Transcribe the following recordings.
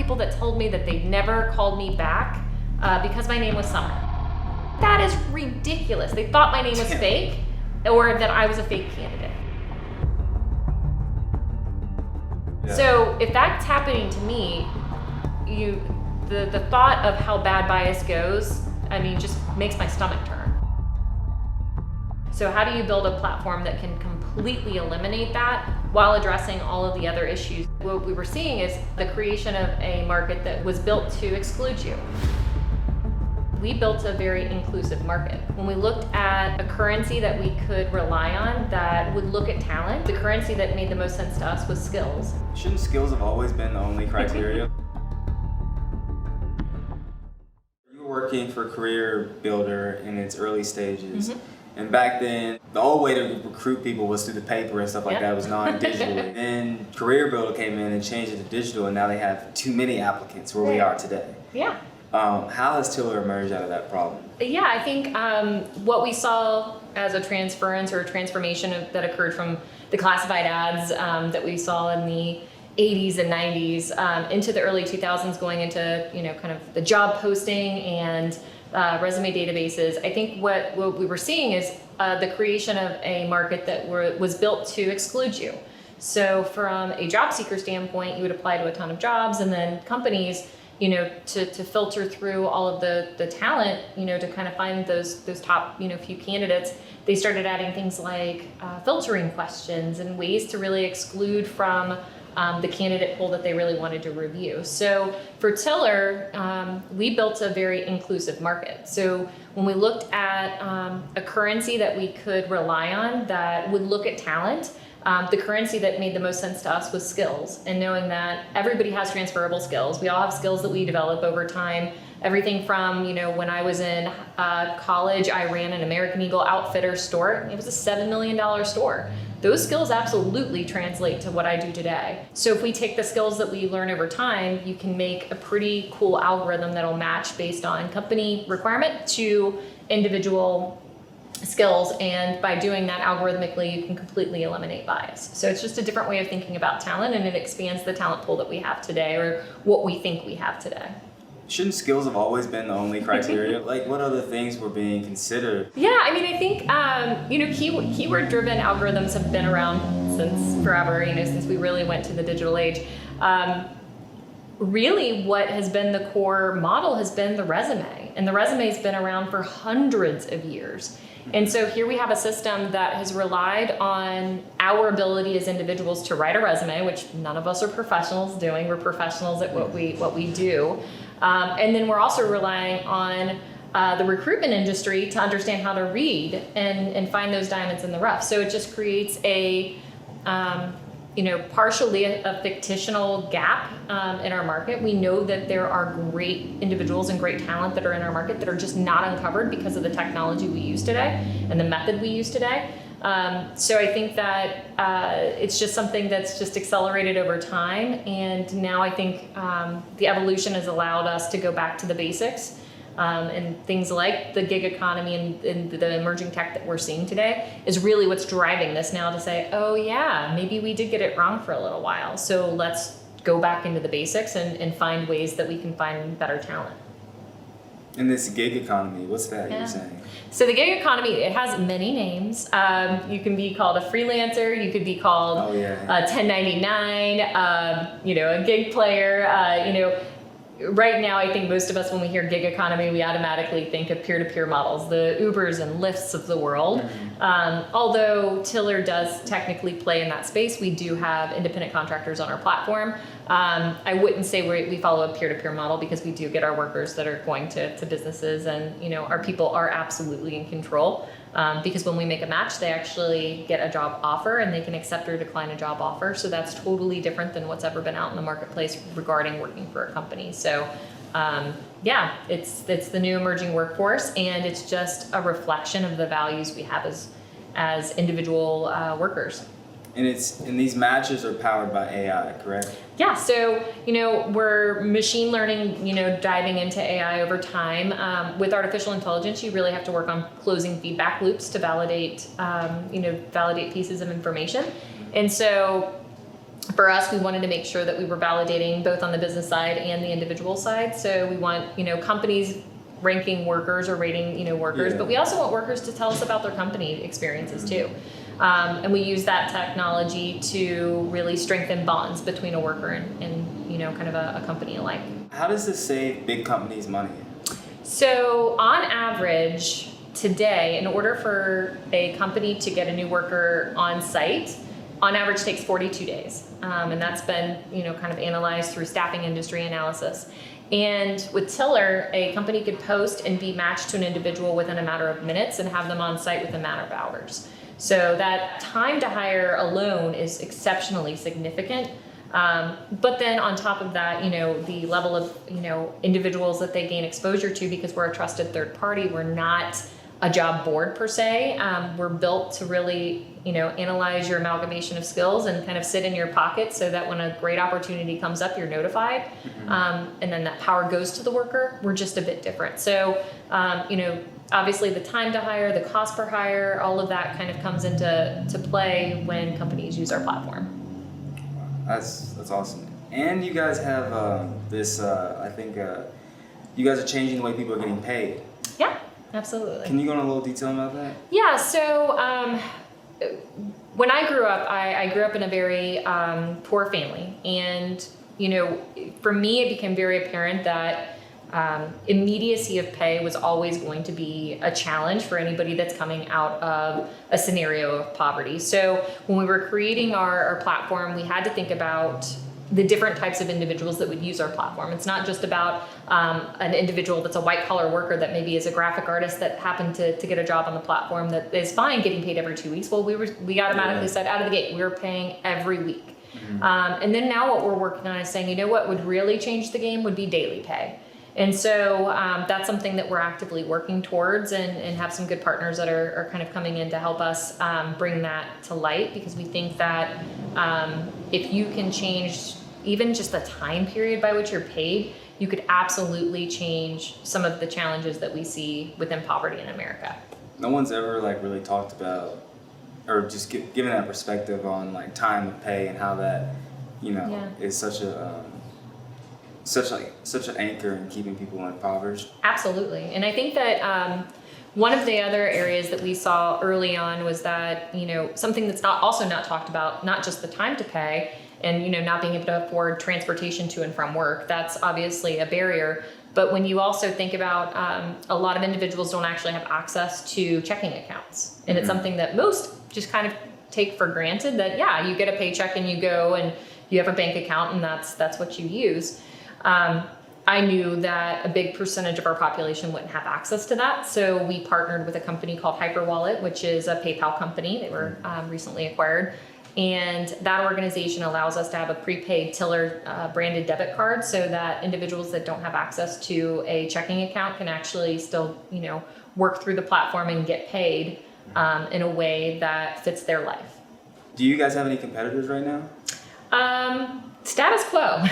people that told me that they'd never called me back because my name was Summer. That is ridiculous. They thought my name was fake or that I was a fake candidate. Yeah. So if that's happening to me, the thought of how bad bias goes, just makes my stomach turn. So how do you build a platform that can completely eliminate that while addressing all of the other issues? What we were seeing is the creation of a market that was built to exclude you. We built a very inclusive market. When we looked at a currency that we could rely on that would look at talent, the currency that made the most sense to us was skills. Shouldn't skills have always been the only criteria? You were working for Career Builder in its early stages. Mm-hmm. And back then, the old way to recruit people was through the paper and stuff like that. It was non-digital. Then Career Builder came in and changed it to digital, and now they have too many applicants where we are today. Yeah. How has Tiller emerged out of that problem? Yeah, I think what we saw as a transference or a transformation that occurred from the classified ads that we saw in the 80s and 90s into the early 2000s, going into kind of the job posting and resume databases. I think what we were seeing is the creation of a market that was built to exclude you. So from a job seeker standpoint, you would apply to a ton of jobs, and then companies, to filter through all of the talent, to kind of find those top, few candidates, they started adding things like filtering questions and ways to really exclude from the candidate pool that they really wanted to review. So for Tiller, we built a very inclusive market. So when we looked at a currency that we could rely on that would look at talent, the currency that made the most sense to us was skills, and knowing that everybody has transferable skills. We all have skills that we develop over time. Everything from, when I was in college, I ran an American Eagle Outfitter store. It was a $7 million store. Those skills absolutely translate to what I do today. So if we take the skills that we learn over time, you can make a pretty cool algorithm that'll match based on company requirement to individual skills, and by doing that algorithmically, you can completely eliminate bias. So it's just a different way of thinking about talent, and it expands the talent pool that we have today, or what we think we have today. Shouldn't skills have always been the only criteria? Like, what other things were being considered? Yeah, I think, keyword-driven algorithms have been around since forever, since we really went to the digital age. Really, what has been the core model has been the resume, and the resume's been around for hundreds of years. And so here we have a system that has relied on our ability as individuals to write a resume, which none of us are professionals doing. We're professionals at what we do. And then we're also relying on the recruitment industry to understand how to read and find those diamonds in the rough. So it just creates a partially a fictional gap in our market. We know that there are great individuals and great talent that are in our market that are just not uncovered because of the technology we use today and the method we use today. So I think that it's just something that's just accelerated over time. And now I think the evolution has allowed us to go back to the basics. And things like the gig economy and the emerging tech that we're seeing today is really what's driving this now to say, oh yeah, maybe we did get it wrong for a little while. So let's go back into the basics and find ways that we can find better talent. And this gig economy, what's that you're saying? So the gig economy, it has many names. You can be called a freelancer, you could be called a 1099, a gig player, Right now, I think most of us, when we hear gig economy, we automatically think of peer-to-peer models, the Ubers and Lyfts of the world. Mm-hmm. Although Tiller does technically play in that space, we do have independent contractors on our platform. I wouldn't say we follow a peer-to-peer model because we do get our workers that are going to businesses, and our people are absolutely in control. Because when we make a match, they actually get a job offer and they can accept or decline a job offer. So that's totally different than what's ever been out in the marketplace regarding working for a company. So it's the new emerging workforce, and it's just a reflection of the values we have as individual workers. And these matches are powered by AI, correct? Yeah, so we're machine learning, diving into AI over time. With artificial intelligence, you really have to work on closing feedback loops to validate pieces of information. And so For us, we wanted to make sure that we were validating both on the business side and the individual side. So we want, companies ranking workers or rating, workers, but we also want workers to tell us about their company experiences too. And we use that technology to really strengthen bonds between a worker and kind of a company alike. How does this save big companies money? So on average, today, in order for a company to get a new worker on site, on average takes 42 days. And that's been, kind of analyzed through staffing industry analysis. And with Tiller, a company could post and be matched to an individual within a matter of minutes and have them on site within a matter of hours. So that time to hire alone is exceptionally significant. But then on top of that, the level of, individuals that they gain exposure to, because we're a trusted third party, we're not a job board per se. We're built to really, analyze your amalgamation of skills and kind of sit in your pocket so that when a great opportunity comes up, you're notified. And then that power goes to the worker. We're just a bit different. So, obviously the time to hire, the cost per hire, all of that kind of comes into play when companies use our platform. That's awesome. And you guys have I think you guys are changing the way people are getting paid. Yeah, absolutely. Can you go into a little detail about that? Yeah, so when I grew up, I grew up in a very poor family. And, for me, it became very apparent that immediacy of pay was always going to be a challenge for anybody that's coming out of a scenario of poverty. So when we were creating our platform, we had to think about the different types of individuals that would use our platform. It's not just about an individual that's a white collar worker that maybe is a graphic artist that happened to get a job on the platform that is fine getting paid every 2 weeks. Well, we automatically said out of the gate, we were paying every week. And then now what we're working on is saying, what would really change the game would be daily pay. And so that's something that we're actively working towards and have some good partners that are kind of coming in to help us bring that to light, because we think that if you can change even just the time period by which you're paid, you could absolutely change some of the challenges that we see within poverty in America. No one's ever really talked about or just given that perspective on time of pay and how that is such an anchor in keeping people impoverished. Absolutely. And I think that one of the other areas that we saw early on was that, something that's not talked about, not just the time to pay and, not being able to afford transportation to and from work. That's obviously a barrier. But when you also think about a lot of individuals don't actually have access to checking accounts. And it's something that most just kind of take for granted that, you get a paycheck and you go and you have a bank account and that's what you use. I knew that a big percentage of our population wouldn't have access to that. So we partnered with a company called Hyperwallet, which is a PayPal company. They were recently acquired. And that organization allows us to have a prepaid Tiller branded debit card so that individuals that don't have access to a checking account can actually still, work through the platform and get paid in a way that fits their life. Do you guys have any competitors right now? Status quo.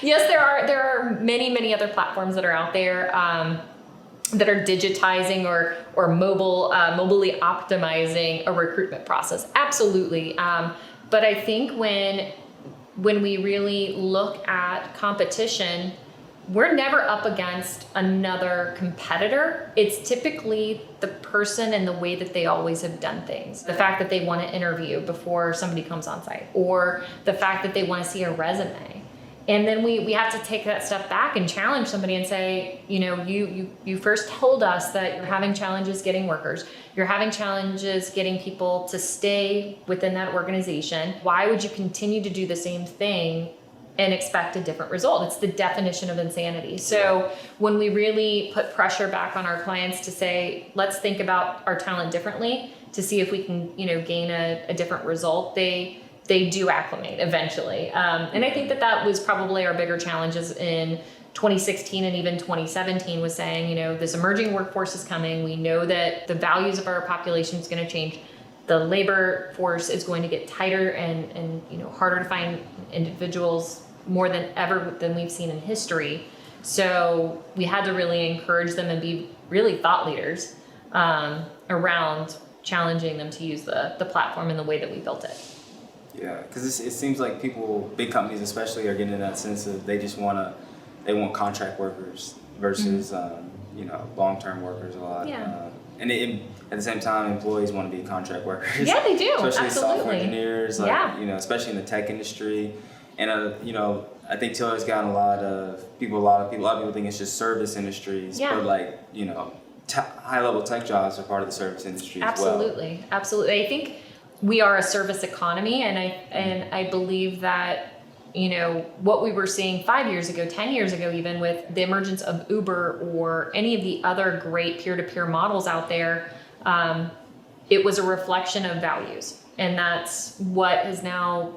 Yes, there are many other platforms that are out there that are digitizing or mobily optimizing a recruitment process. Absolutely. But I think when we really look at competition, we're never up against another competitor. It's typically the person and the way that they always have done things. The fact that they want to interview before somebody comes on site, or the fact that they want to see a resume. And then we have to take that step back and challenge somebody and say, you first told us that you're having challenges getting workers. You're having challenges getting people to stay within that organization. Why would you continue to do the same thing and expect a different result? It's the definition of insanity. So when we really put pressure back on our clients to say, let's think about our talent differently to see if we can, gain a different result, they do acclimate eventually. And I think that was probably our bigger challenges in 2016 and even 2017 was saying, this emerging workforce is coming. We know that the values of our population is going to change. The labor force is going to get tighter and harder to find individuals more than ever than we've seen in history. So we had to really encourage them and be really thought leaders around challenging them to use the platform in the way that we built it. Yeah, because it seems like people, big companies especially, are getting in that sense of they want contract workers versus long-term workers a lot. Yeah. At the same time, employees want to be contract workers. Yeah, they do. Especially Absolutely. software engineers, especially in the tech industry. And I think Taylor's gotten a lot of people think it's just service industries, Yeah. but high-level tech jobs are part of the service industry as well. Absolutely. I think we are a service economy, and I believe that what we were seeing 5 years ago, 10 years ago, even with the emergence of Uber or any of the other great peer-to-peer models out there, it was a reflection of values, and that's what has now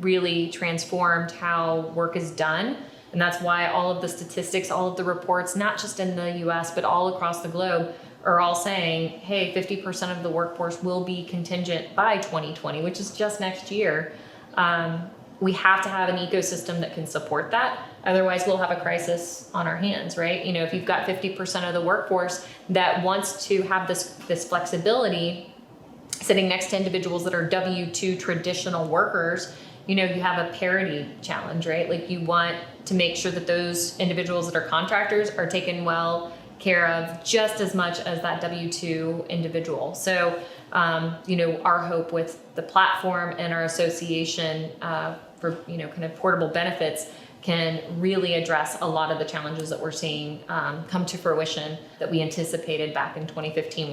really transformed how work is done. And that's why all of the statistics, all of the reports, not just in the US, but all across the globe, are all saying, hey, 50% of the workforce will be contingent by 2020, which is just next year. We have to have an ecosystem that can support that. Otherwise, we'll have a crisis on our hands, right? If you've got 50% of the workforce that wants to have this flexibility, sitting next to individuals that are W-2 traditional workers, you have a parity challenge, right? Like, you want to make sure that those individuals that are contractors are taken well care of just as much as that W-2 individual. So, our hope with the platform and our association for, kind of portable benefits can really address a lot of the challenges that we're seeing come to fruition that we anticipated back in 2015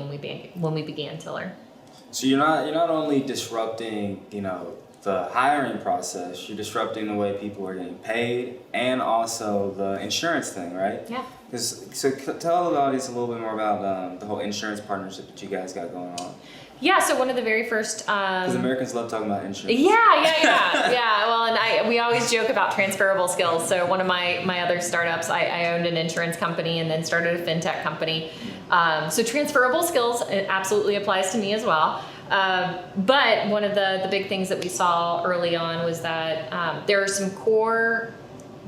when we began Tiller. So you're not only disrupting, the hiring process, you're disrupting the way people are getting paid and also the insurance thing, right? Yeah. So tell the audience a little bit more about the whole insurance partnership that you guys got going on. Yeah, so one of the very first... Because Americans love talking about insurance. Yeah. Well, and we always joke about transferable skills. So one of my other startups, I owned an insurance company and then started a fintech company. So transferable skills, it absolutely applies to me as well. But one of the big things that we saw early on was that there are some core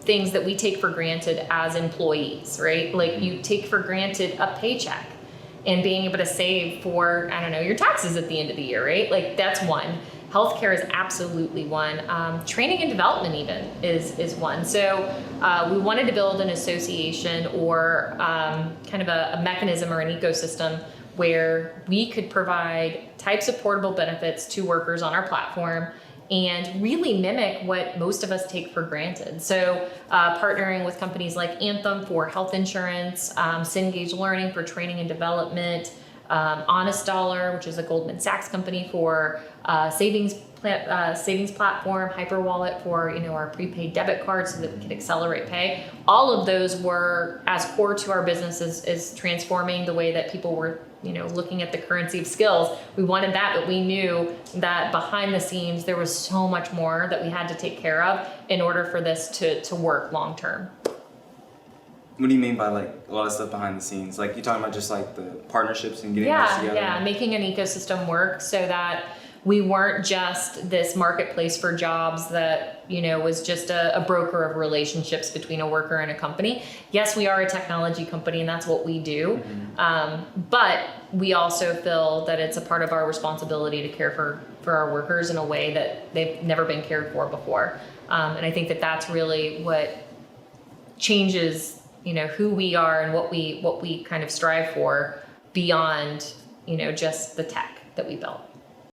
things that we take for granted as employees, right? Like, you take for granted a paycheck and being able to save for, your taxes at the end of the year, right? Like, that's one. Healthcare is absolutely one. Training and development even is one. So we wanted to build an association or kind of a mechanism or an ecosystem where we could provide types of portable benefits to workers on our platform and really mimic what most of us take for granted. So partnering with companies like Anthem for health insurance, Cengage Learning for training and development, Honest Dollar, which is a Goldman Sachs company for savings platform, Hyperwallet for our prepaid debit cards so that we can accelerate pay. All of those were as core to our business as transforming the way that people were looking at the currency of skills. We wanted that, but we knew that behind the scenes there was so much more that we had to take care of in order for this to work long term. What do you mean by a lot of stuff behind the scenes? Like, you're talking about just the partnerships and getting those together? Yeah, making an ecosystem work so that we weren't just this marketplace for jobs that, was just a broker of relationships between a worker and a company. Yes, we are a technology company and that's what we do. Mm-hmm. But we also feel that it's a part of our responsibility to care for our workers in a way that they've never been cared for before. And I think that that's really what changes, who we are and what we kind of strive for beyond, just the tech that we built.